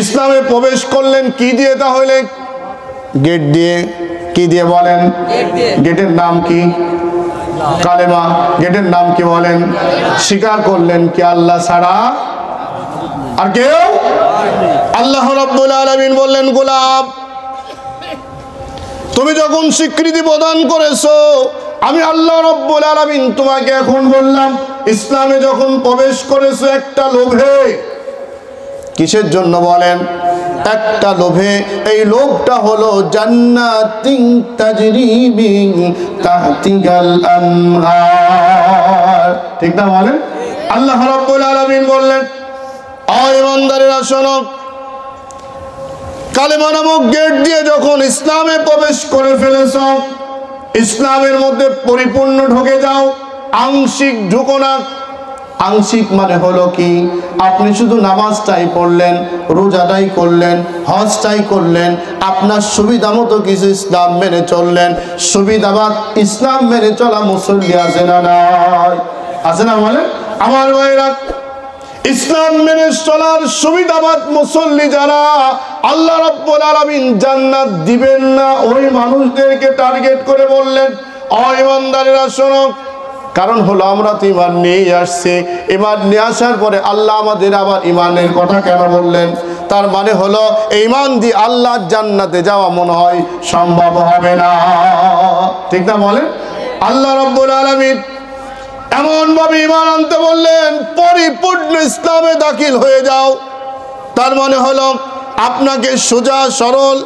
ইসলামে প্রবেশ করলেন কি দিয়ে? তাহলে গেট দিয়ে। কি দিয়ে বলেন? গেটের নাম কি? কালেমা। গেটের নাম কি বলেন? স্বীকার করলেন কি আল্লাহ ছাড়া আর কেউ? আল্লাহ রাব্বুল আলামিন বললেন, গোলাম তুমি যখন স্বীকৃতি প্রদান করেছো, আমি আল্লাহ রাব্বুল আলামিন তোমাকে এখন বললাম, ইসলামে যখন প্রবেশ করেছো একটা লোভে। কিসের জন্য বলেন? একটা লোভে। এই লোভটা হলো জান্নাতিন তাজরি মিন তাহতিহাল আনহার। ঠিক না বলেন? আল্লাহ রাব্বুল আলামিন বললেন, ও ইমানদারেরা শোনো, কালেমা নামক গেট দিয়ে যখন ইসলামে প্রবেশ করে ফেলেছ, ইসলামের মধ্যে পরিপূর্ণ ঢুকে যাও, আংশিক ঢুকো না। আংশিক মানে হলো কি? আপনি শুধু নামাজটাই পড়লেন, রোজাটাই করলেন, হজটাই করলেন, আপনার সুবিধা মতো কিছু ইসলাম মেনে চললেন। সুবিধাবাদ ইসলাম মেনে চলা মুসল্লি আছে না নাই? আছে না বলে? আমার ভাইরা, ইসলাম মেনে চলার সুবিধাবাদ মুসল্লি যারা, আল্লাহ রাব্বুল আলামিন জান্নাত দিবেন না ওই মানুষদেরকে টার্গেট করে বললেন, ও ইমানদারেরা শোনো। কারণ হলো আমরা তো ঈমান নিয়ে আসছি, ঈমান নিয়ে আসার পরে আল্লাহ আমাদের আবার ঈমানের কথা কেন বললেন? তার মানে হলো ঈমান দিয়ে আল্লাহর জান্নাতে যাওয়া মনে হয় সম্ভব হবে না। ঠিক না বলেন? আল্লাহ রাব্বুল আলামিন এমন ভাবে ঈমান আনতে বললেন, পরিপূর্ণ ইসলামে দাখিল হয়ে যাও। তার মানে হলো আপনাকে সোজা সরল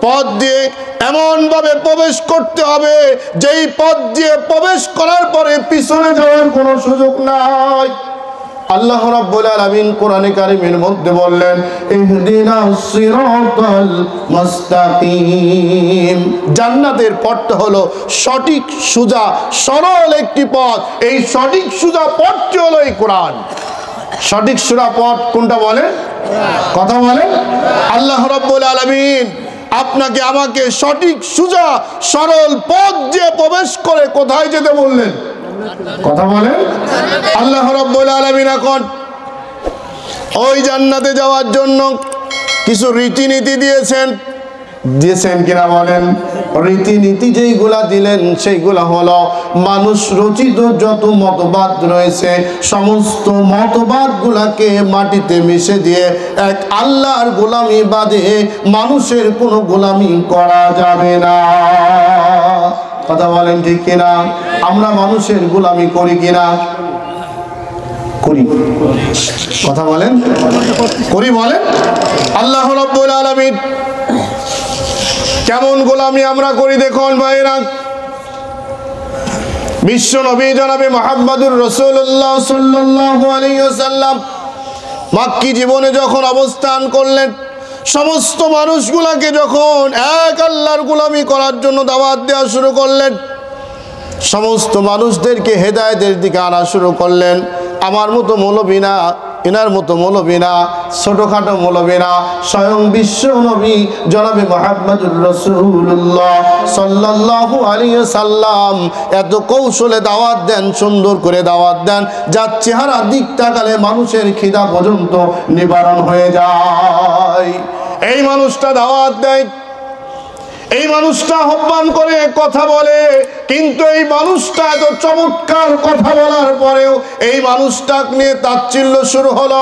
পথ দিয়ে এমন ভাবে প্রবেশ করতে হবে, যেই পথ দিয়ে প্রবেশ করার পরে পিছনে যাওয়ার কোনো সুযোগ নাই। আল্লাহ রাব্বুল আলামিন কোরআনে কারীমের মধ্যে বললেন, ইহদিনাস সিরাতাল মুস্তাকিম। জান্নাতের পথটা হলো সঠিক সোজা সরল একটি পথ। এই সঠিক সোজা পথটি হলো এই কোরআন। সঠিক সোজা পথ কোনটা বলেন? কথা বলেন। আল্লাহ রাব্বুল আলামিন আপনাকে আমাকে সঠিক সোজা সরল পথ দিয়ে প্রবেশ করে কোথায় যেতে বললেন? কথা বলেন। আল্লাহ রাব্বুল আলামিন এখন ওই জান্নাতে যাওয়ার জন্য কিছু রীতিনীতি দিয়েছেন। দিয়েছেন কিনা বলেন? রীতিনীতি যেইগুলা দিলেন সেইগুলা হলো মানুষ রচিত যত মতবাদ রয়েছে সমস্ত মতবাদ গুলাকে মাটিতে মিশে দিয়ে এক আল্লাহর গোলামি বাদে মানুষের কোনো গোলামি করা যাবে না। কথা বলেন ঠিক কিনা? আমরা মানুষের গোলামি করি কিনা? করি। কথা বলেন, করি বলেন। আল্লাহ রাব্বুল আলামিন কেমন গোলামি আমরা করি দেখুন ভাইরা। বিশ্ব নবী জনাবে মুহাম্মদুর রাসূলুল্লাহ সাল্লাল্লাহু আলাইহি ওয়াসাল্লাম মক্কি জীবনে যখন অবস্থান করলেন, সমস্ত মানুষগুলাকে যখন এক আল্লাহর গোলামি করার জন্য দাওয়াত দেওয়া শুরু করলেন, সমস্ত মানুষদেরকে হেদায়েতের দিকে আনা শুরু করলেন। আমার মতো মৌলবী না, এনার মতো মৌলবী না, ছোটখাটো মৌলবী না, স্বয়ং বিশ্ব নবী জনাবে মুহাম্মদুর রাসূলুল্লাহ সাল্লাল্লাহু আলাইহি সাল্লাম এত কৌশলে দাওয়াত দেন, সুন্দর করে দাওয়াত দেন, যার চেহারা দিক তাকালে মানুষের খিদা পর্যন্ত নিবারণ হয়ে যায়। এই মানুষটা দাওয়াত দেয়, এই মানুষটা আহ্বান করে কথা বলে, কিন্তু এই মানুষটা এত চমৎকার কথা বলার পরেও এই মানুষটাকে নিয়ে তাচ্ছিল্য শুরু হলো,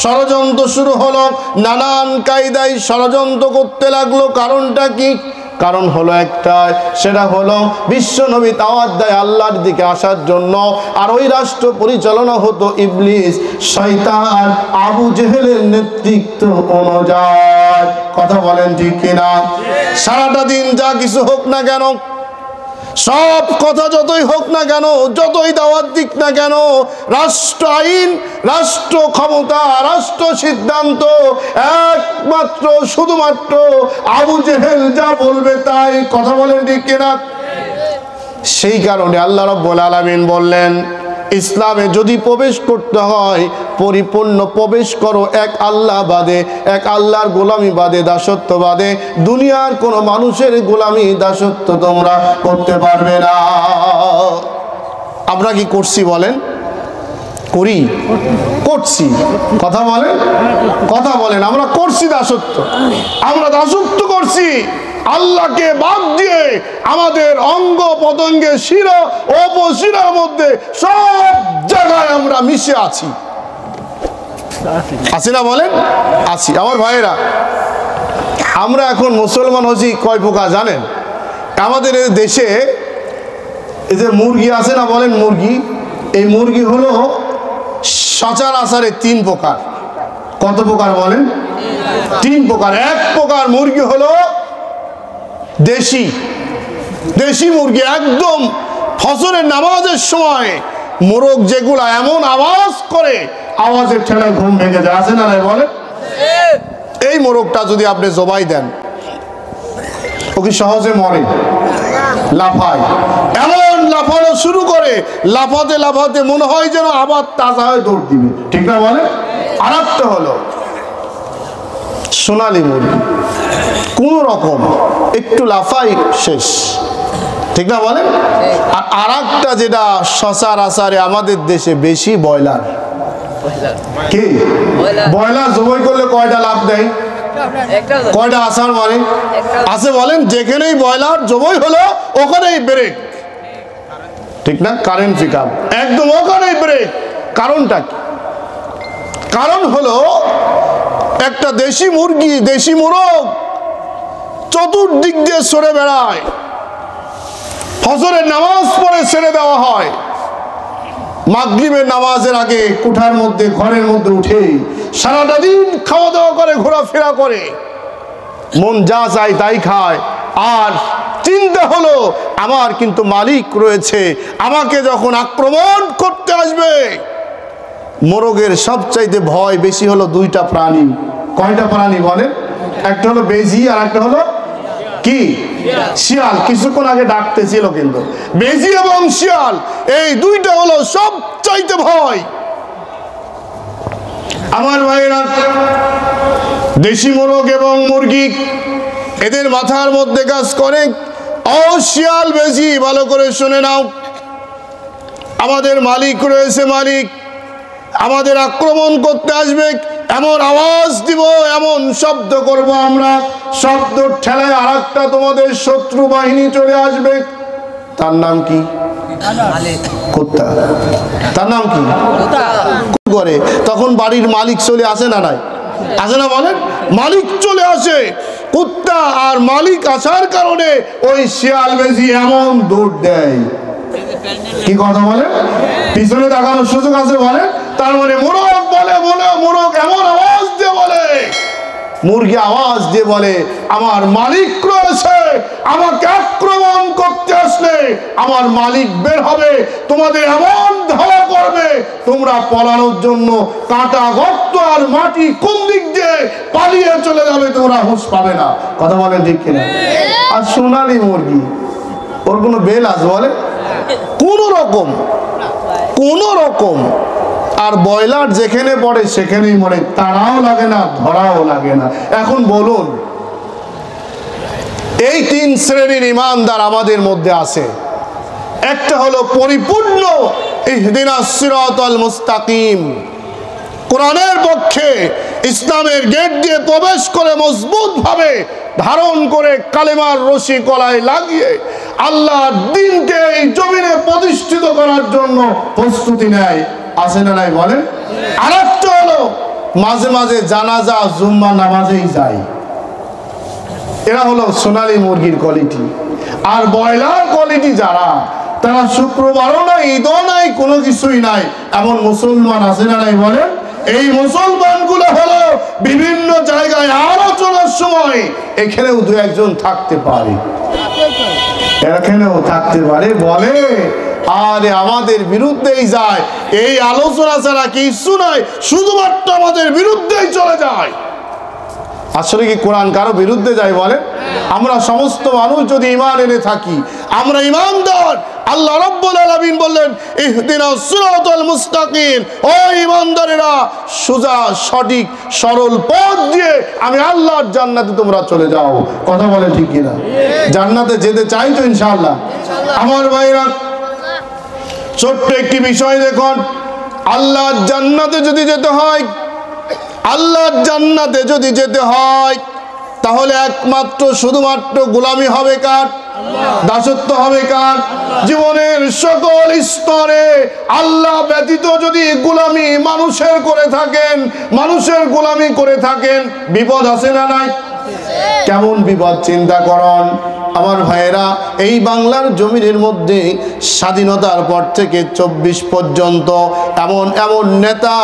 ষড়যন্ত্র শুরু হলো, নানান কায়দায় ষড়যন্ত্র করতে লাগলো। কারণটা কি? কারণ হলো একটাই, সেটা হলো বিশ্ব নবী দাওয়াত দেয় আল্লাহর দিকে আসার জন্য, আর ওই রাষ্ট্র পরিচালনা হতো ইবলিস শয়তান আবু জেহেলের নেতৃত্ব অনুযায়ী। কথা বলেন ঠিক কিনা? সারাটা দিন যা কিছু হোক না কেন, সব কথা যতই হোক না কেন, যতই দাওয়াত দিক না কেন, রাষ্ট্র আইন, রাষ্ট্র ক্ষমতা, রাষ্ট্র সিদ্ধান্ত একমাত্র শুধুমাত্র আবু জেহেল যা বলবে তাই। কথা বলেন ঠিক কিনা? সেই কারণে আল্লাহ রাব্বুল আলামিন বললেন, ইসলামে যদি প্রবেশ করতে হয় পরিপূর্ণ প্রবেশ করো এক আল্লাহ বাদে, এক আল্লাহর গোলামি বাদে, দাসত্ব বাদে। দুনিয়ার কোনো মানুষের গোলামি দাসত্ব তোমরা করতে পারবে না। আমরা কি করছি বলেন? করি, করছি। কথা বলেন, কথা বলেন। আমরা করছি দাসত্ব, আমরা দাসত্ব করছি আল্লাহকে বাদ দিয়ে। আমাদের অঙ্গ পতঙ্গে শিরা অপশিরার মধ্যে সব জায়গায় আমরা মিশে আছি। আছি না বলেন? আছি। আমার ভাইয়েরা, আমরা এখন মুসলমান হচ্ছি কয় প্রকার জানেন? আমাদের এই দেশে এই যে মুরগি আছে না, বলেন মুরগি, এই মুরগি হলো সচরাচরে 3 প্রকার। কত প্রকার বলেন? 3 প্রকার। এক প্রকার মুরগি হলো দেশি, দেশি মুরগি, একদম ফজরের নামাজের সময় মোরগ যেগুলা এমন আওয়াজ করে, আওয়াজের ঠেলায় ঘুম ভেঙে যায়। আছে না বলেন? এই মোরগটা যদি আপনি জবাই দেন, ও কি সহজে মরে? লাফায়, এমন লাফানো শুরু করে, লাফাতে লাফাতে মনে হয় যেন আবার তাজা হয়ে দৌড় দিবে। ঠিক না বলে? আরেকটা হলো সোনালী মুরগি, কোন রকম একটু লাফাই শেষ। ঠিক না বলেন? আর আরেকটা যেটা সচরাচরে আমাদের দেশে বেশি, ব্রয়লার। কি ব্রয়লার জবাই করলে কয়টা লাভ দেয়? কয়টা আসার মানে আছে বলেন? যেখানেই ব্রয়লার জবাই হলো ওখানেই ব্রেক। ঠিক না? কারেন্ট পিকআপ একদম ওখানেই ব্রেক। কারণটা কি? কারণ হলো একটা দেশি মুরগি, দেশি মোরগ চতুর্দিক দিয়ে সরে বেড়ায়, ফজরের নামাজ পড়ে ছেড়ে দেওয়া হয়, মাগরিবের নামাজের আগে কোঠার মধ্যে ঘরের মধ্যে উঠে সারাটা দিন খাওয়া দাওয়া করে, ঘোরাফেরা করে, মন যা চায় তাই খায়। আর চিন্তা হলো আমার কিন্তু মালিক রয়েছে, আমাকে যখন আক্রমণ করতে আসবে। মোরগের সবচাইতে ভয় বেশি হলো 2টা প্রাণী। কয়টা প্রাণী বলেন? একটা হলো বেজি, আর একটা হলো কি? শিয়াল। কিছুক্ষণ আগে ডাকতেছিল কিন্তু। বেজি এবং শিয়াল, এই 2টা হলো সবচাইতে ভয়। আমার ভাইয়েরা, দেশি মোরগ এবং মুরগি এদের মাথার মধ্যে কাজ করে, ও শিয়াল বেজি ভালো করে শুনে নাও, আমাদের মালিক রয়েছে, মালিক আমাদের আক্রমণ করতে আসবে, এমন আওয়াজ দিব, এমন শব্দ করব আমরা, শব্দ ঠেলায় আরেকটা তোমাদের শত্রু বাহিনী চলে আসবে। তার নাম কি? কুত্তা। তার নাম কি? করে তখন বাড়ির মালিক চলে আসে না? নাই আসে না বলেন? মালিক চলে আসে। কুত্তা আর মালিক আসার কারণে ওই শিয়াল বেজি এমন দৌড় দেয়। কি কথা বলে? পিছনে তাকানোর সুযোগ আছে বলে? তার মানে মোরগ বলে, মোরগ এমন আওয়াজ দিয়ে বলে, মুরগি আওয়াজ দিয়ে বলে, আমার মালিক রয়েছে, আমাকে আক্রমণ করতে আসলে আমার মালিক বের হবে, তোমাদের এমন ধাওয়া করবে, তোমরা পালানোর জন্য কাঁটা গর্ত আর মাটি কোন দিক দিয়ে পালিয়ে চলে যাবে, তোমরা হুঁশ পাবে না। কথা বলেন ঠিক কিনা? আর সোনালী মুরগি, ওর কোনো বেল আছে বলে? কোন রকম। আর ব্রয়লার যেখানে পড়ে সেখানেই মরে, তাড়াও লাগে না, ধরাও লাগে না। এখন বলুন, এই 3 শ্রেণীর ইমানদার আমাদের মধ্যে আছে। একটা হলো পরিপূর্ণ ইহদিনাস সিরাতাল মুস্তাকিম, কোরআনের পক্ষে ইসলামের গেট দিয়ে প্রবেশ করে মজবুত ভাবে ধারণ করে কালেমার রশি গলায় লাগিয়ে আল্লাহর দ্বীনকে এই জমিনে প্রতিষ্ঠিত করার জন্য প্রস্তুতি নেয়। আছে না নাই বলেন? আরেকটা হলো মাঝে মাঝে জানাজা জুম্মা নামাজেই যায়। এরা হলো সোনালী মুরগির কোয়ালিটি। আর ব্রয়লার কোয়ালিটি যারা, তারা শুক্রবারও নাই, ঈদও নাই, কোনো কিছুই নাই, এমন মুসলমান আছে না নাই বলেন? এই মুসলমানগুলো হলো বিভিন্ন জায়গায় আলোচনার সময় এখানেও 2-1 থাকতে পারে, এখানেও থাকতে পারে, বলে আরে আমাদের বিরুদ্ধেই যায়, এই আলোচনা ছাড়া কিছু নাই, শুধুমাত্র আমাদের বিরুদ্ধেই চলে যায়। আসলে কি কোরআন কারো বিরুদ্ধে যায় বলে? আমরা সমস্ত মানুষ যদি ঈমান এনে থাকি, আমরা ঈমানদার। আল্লাহ রাব্বুল আলামিন বললেন, ইহদিনাস সিরাতাল মুস্তাকিম, ও ঈমানদারেরা, সোজা সঠিক সরল পথ দিয়ে আমি আল্লাহর জান্নাতে তোমরা চলে যাও। কথা বলে ঠিক কিনা? জান্নাতে যেতে চাই তো ইনশাআল্লাহ? আমার ভাইরা, ছোট্ট একটি বিষয় দেখুন, আল্লাহর জান্নাতে যদি যেতে হয়, আল্লাহর জান্নাতে যদি যেতে হয়, তাহলে একমাত্র শুধুমাত্র গোলামি হবে কার? দাসত্ব হবে কার? জীবনের সকল স্তরে আল্লাহ ব্যতীত যদি গোলামি মানুষের করে থাকেন, মানুষের গোলামি করে থাকেন, বিপদ আছে না নাই? কেমন বিপদ চিন্তা করুন আমার ভাইয়েরা। এই বাংলার জমিনের মধ্যে স্বাধীনতার পর থেকে 24 পর্যন্ত এমন এমন নেতা,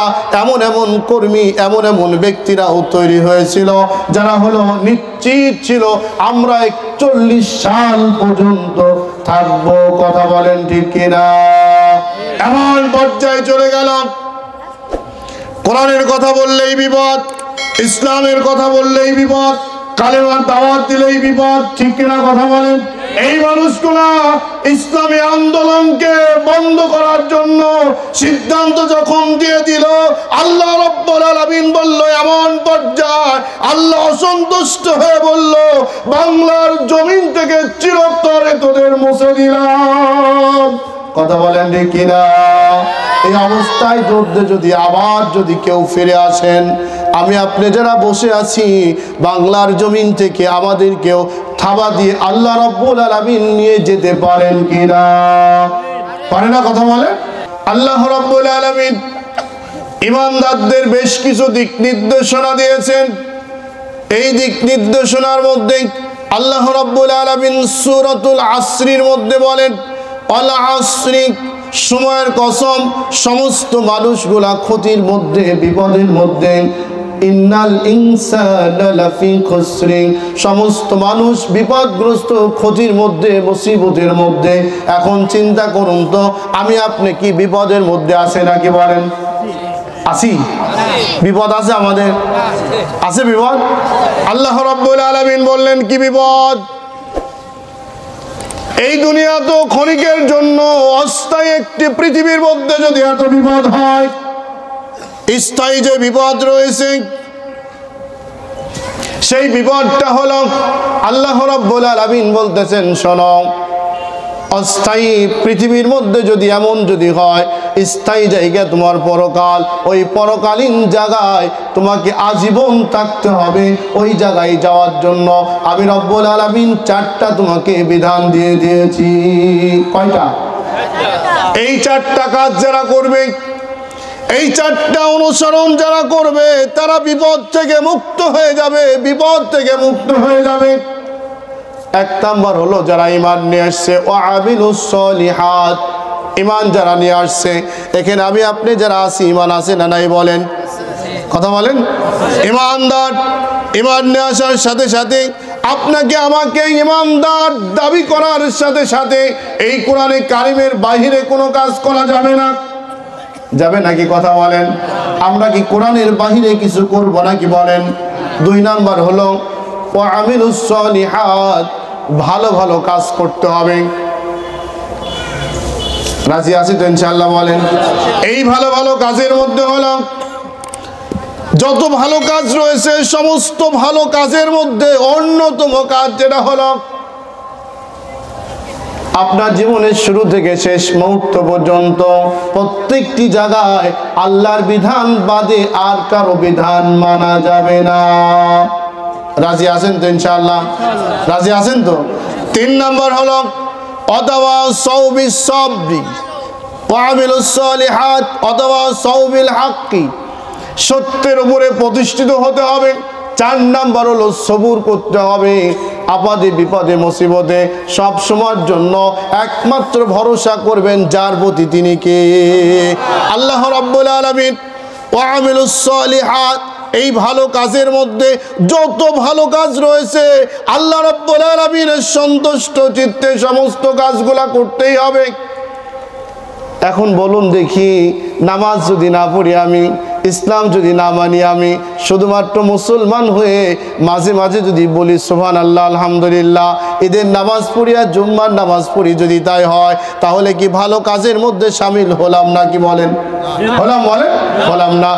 এমন এমন কর্মী, এমন এমন ব্যক্তিরাও তৈরি হয়েছিল যারা হলো নিশ্চিত ছিল আমরা 41 সাল পর্যন্ত থাকবো। কথা বলেন ঠিক কিনা? এমন পর্যায়ে চলে গেল, কোরআনের কথা বললেই বিপদ, ইসলামের কথা বললেই বিপদ, কালেমার দাওয়াত দিলেই বিপদ। ঠিক কিনা কথা বলেন? এই মানুষগুলা ইসলামী আন্দোলনকে বন্ধ করার জন্য সিদ্ধান্ত যখন দিয়ে দিল, আল্লাহ রাব্বুল আলামিন বলল এমন পর্যায়ে আল্লাহ অসন্তুষ্ট হয়ে বলল বাংলার জমিন থেকে চিরতরে তোদের মুছে দিলাম। কথা বলেন ঠিক কিনা? এই অবস্থায় যদি আবার যদি কেউ ফিরে আসেন, আমি আপনি যারা বসে আছি বাংলার জমিন থেকে আমাদেরকেও থাবা দিয়ে আল্লাহ রাব্বুল আলামিন নিয়ে যেতে পারেন কিনা? পারে না? কথা বলে। আল্লাহ রাব্বুল আলামিন ঈমানদারদের বেশ কিছু দিক নির্দেশনা দিয়েছেন। এই দিক নির্দেশনার মধ্যে আল্লাহ রাব্বুল আলামিন সূরাতুল আসরির মধ্যে বলেন, আল আসরি, সময়ের কসম, সমস্ত মানুষগুলা ক্ষতির মধ্যে, বিপদের মধ্যে। ইন্নাল ইনসানা লাফি খুসরিন, সমস্ত মানুষ বিপদগ্রস্ত, ক্ষতির মধ্যে, মুসিবতের মধ্যে। এখন চিন্তা করুন তো, আমি আপনি কি বিপদের মধ্যে আছে নাকি? বলেন আসি? বিপদ আছে আমাদের? আছে বিপদ? আল্লাহ রাব্বুল আলামিন বললেন কি বিপদ? এই দুনিয়া তো ক্ষণিকের জন্য, অস্থায়ী একটি পৃথিবীর মধ্যে যদি এত বিপদ হয়, স্থায়ী যে বিপদ রয়েছে সেই বিপদটা হলো আল্লাহ রাব্বুল আলামিন বলতেছেন শোনো, অস্থায়ী পৃথিবীর মধ্যে যদি এমন যদি হয়, স্থায়ী জায়গা তোমার পরকাল, ওই পরকালীন জায়গায় তোমাকে আজীবন থাকতে হবে। ওই জায়গায় যাওয়ার জন্য আমি রব্বুল আলামিন 4টা তোমাকে বিধান দিয়ে দিয়েছি। কয়টা? এই 4টা কাজ যারা করবে, এই 4টা অনুসরণ যারা করবে, তারা বিপদ থেকে মুক্ত হয়ে যাবে, বিপদ থেকে মুক্ত হয়ে যাবে। 1 নাম্বার হলো যারা ঈমান নিয়ে আসছে, ওয়াবিলুস সলিহাত, ঈমান যারা নিয়ে আসছে। এখানে আমি আপনি যারা আছি, ঈমান আছে না নাই? বলেন, কথা বলেন। ঈমানদার, ঈমান নিয়ে আসার সাথে সাথে আপনাকে আমাকে ঈমানদার দাবি করার সাথে সাথে এই কোরআনে কারিমের বাহিরে কোনো কাজ করা যাবে না। যাবে নাকি? কথা বলেন। আমরা কি কোরআনের বাহিরে কিছু করব নাকি? বলেন। 2 নাম্বার হলো ওয়ামিলুস সলিহাত, ভালো ভালো কাজ করতে হবে। রাজি আছি তো ইনশাআল্লাহ? বলেন। এই ভালো ভালো কাজের মধ্যে হলো, যত ভালো কাজ রয়েছে সমস্ত ভালো কাজের মধ্যে অন্যতম কাজ যেটা হলো আপনার জীবনের শুরু থেকে শেষ মুহূর্ত পর্যন্ত প্রত্যেকটি জায়গায় আল্লাহর বিধান বাদে আর কারো বিধান মানা যাবে না। রাজি আছেন তো ইনশাআল্লাহ? রাজি আছেন তো? 3 নাম্বার হলো অথবা সাউবিস সাবরি ওয়ামিলুস সলিহাত অথবা সাউবিল হাক্কি, সত্যের উপরে প্রতিষ্ঠিত হতে হবে। 4 নাম্বার হলো সবুর করতে হবে। আপদে বিপদে মুসিবতে সব সময়ের জন্য একমাত্র ভরসা করবেন যার প্রতি, তিনি কে? আল্লাহ রাব্বুল আলামিন। ওয়ামিলুস সলিহাত, এই ভালো কাজের মধ্যে যত ভালো কাজ রয়েছে আল্লাহ রাব্বুল আলামিনের সন্তুষ্ট চিত্তে সমস্ত কাজগুলা করতেই হবে। এখন বলুন দেখি, নামাজ যদি না পড়ি আমি, ইসলাম যদি না মানি আমি, শুধুমাত্র মুসলমান হয়ে মাঝে মাঝে যদি বলি সুবহানাল্লাহ আলহামদুলিল্লাহ, ঈদের নামাজ পড়ি আর জুম্মার নামাজ পড়ি, যদি তাই হয় তাহলে কি ভালো কাজের মধ্যে শামিল হলাম নাকি? বলেন, হলাম? বলেন, হলাম না।